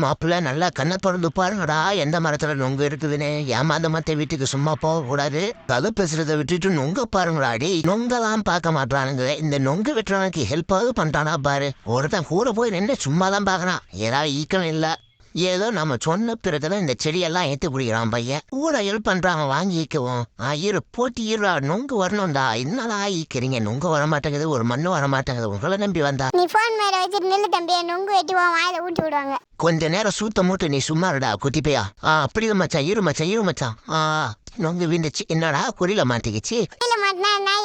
மாப்பிள்ள நல்லா கண்ணை திறந்து பாருங்கடா, எந்த மரத்துல நொங்கு இருக்குதுன்னு. ஏமாந்த மத்த வீட்டுக்கு சும்மா போக கூடாது. கதை பேசுறத விட்டுட்டு நொங்க பாருங்கடா. நொங்கெல்லாம் பார்க்க மாட்டானுங்க. இந்த நொங்கு வெட்டுறவனுக்கு ஹெல்ப்பாவது பண்றானா பாரு. ஒருத்தன் கூட போய் நின்று சும்மா தான் பாக்குறான். ஏதாவது ஈக்கம் இல்ல. ஏதோ நம்ம சொன்ன பிறகுதான் இந்த செடியெல்லாம் ஏத்து பிடிக்கிறான் பையன். கூட ஹெல்ப் பண்றாங்க, வாங்கிக்குவோம். போட்டி ஈரா நொங்கு வரணும்டா. என்னடா ஈக்கிறீங்க? நொங்கு வர மாட்டேங்குது, ஒரு மண்ணு வர மாட்டேங்குது. உங்களை நம்பி வந்தா நீ போன் மேல வச்சிட்டு நில்லு தம்பி, நொங்கு வெட்டி வாயில ஊட்டி விடுவாங்க. கொஞ்ச நேரம் சூத்த மூட்டு நீ சும்மா இருடா குட்டி பையா. அப்படி மச்சான், இரு மச்சான், இரு மச்சான். நொங்கு வீண்டுச்சு. என்னடா குறியில மாட்டிக்கிச்சு.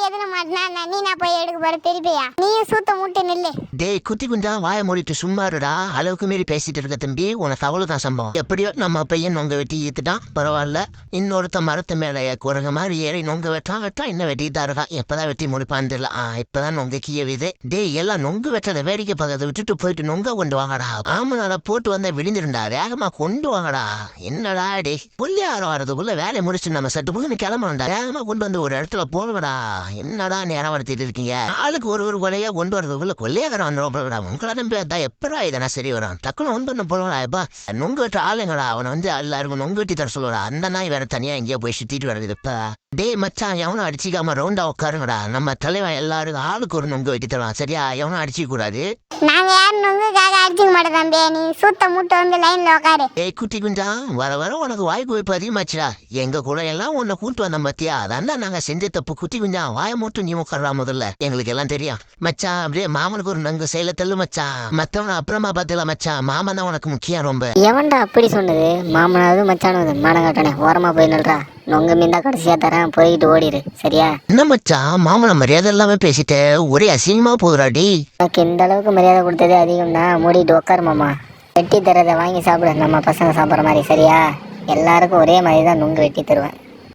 எதுல மாட்டினா நீ நான் போய் எடுக்க போற திருப்பியா? நீயும் சூத்த மூட்டு நில்லு. டேய் குட்டி குஞ்சா, வாய மூடிட்டு சும்மா இருடா. அளவுக்கு மீறி பேசிட்டு இருக்க தம்பி, உனக்கு அவ்வளவுதான் சம்பவம். எப்படியோ நம்ம பையன் நொங்க வெட்டி ஈத்துட்டான், பரவாயில்ல. இன்னொருத்த மரத்து மேல குரங்க மாதிரி ஏறி நொங்க வெட்டான் இன்னும் வெட்டிட்டு இருக்கான். எப்பதான் வெட்டி முடிப்பான்னு தெரியல. இப்பதான் நொங்க கீயவிது. டேய் எல்லாம் நொங்கு வெட்டத வேடிக்கை பார்க்கறத விட்டுட்டு போயிட்டு நொங்க கொண்டு வாங்கடா. ஆமனால போட்டு வந்தா விழுந்துருண்டா. வேகமா கொண்டு வாங்கடா. என்னடா டே புள்ளியாரம் வரதுக்குள்ள வேலையை முடிச்சு நம்ம சட்டு புகுன்னு கிளம்பணும்டா. வேகமா கொண்டு வந்து ஒரு இடத்துல போடுவடா. என்னடா நேரம் வளர்த்திட்டு இருக்கீங்க? ஆளுக்கு ஒரு கொலையா கொண்டு வரதுக்குள்ள கொள்ளையாகரம் வந்துடும். உங்களை நம்பி அதான் எப்படா இதெல்லாம் சரி வரும். டக்குனு ஒன்று போடுவா. எப்பா நொங்கு வெட்ட ஆளுங்கடா. அவனை வந்து எல்லாருக்கும் நொங்கு வெட்டி தர சொல்லுவா. அந்த நாய் வேற தனியா எங்கேயோ போய் சுத்திட்டு வர்றது. இப்ப டே மச்சான், எவனும் அடிச்சிக்காம ரவுண்டா உட்காருங்கடா. நம்ம தலைவன் எல்லாருக்கும் ஆளுக்கு ஒரு நொங்கு வெட்டி தருவான். சரியா? எவனும் அடிச்சிக்க கூடாது. நாங்க யாரும் நொங்குக்காக அடிச்சுக்க மாட்டோம் தம்பி. நீ சூத்த மூட்டை வந்து லைன்ல உட்காரு. ஏய் குட்டி குஞ்சா, வர வர உனக்கு வாய்ப்பு வைப்பு அதிகமாச்சுடா. எங்க கூட எல்லாம் உன்னை கூட்டு வந்த பத்தியா? அதான் நாங்க செஞ்ச தப்பு. குட்டி குஞ்சா வாய மட்டும் நீ உட்காரா. முதல்ல எங்களுக்கு எல்லாம் தெரியும் மச்சான். அப்படியே மாமனுக்கு ஒரு நங்கு செயல தள்ளு மச்சான். மத்தவன அப்புறமா பாத்துல மச்சான். மாமன் தான் உனக்கு முக்கியம் ரொம்ப. எவன்டா அப்படி சொன்னது? மாமனாவது மச்சானது மானம் காட்டனே. ஓரமா போய் நில்றா. நொங்க மீந்தா கடைசியா தரேன், போயிட்டு ஓடிடு. சரியா? என்ன மச்சான், மாமன மரியாதை எல்லாமே பேசிட்டு ஒரே அசிங்கமா போகுறாடி. எனக்கு இந்த அளவுக்கு மரியாதை கொடுத்ததே அதிகம் தான். மூடிட்டு உட்காரு மாமா. வெட்டி தரதை வாங்கி சாப்பிடு, நம்ம பசங்க சாப்பிட்ற மாதிரி. சரியா? எல்லாருக்கும் ஒரே மாதிரி தான் நொங்கு வெட்டி தருவேன்.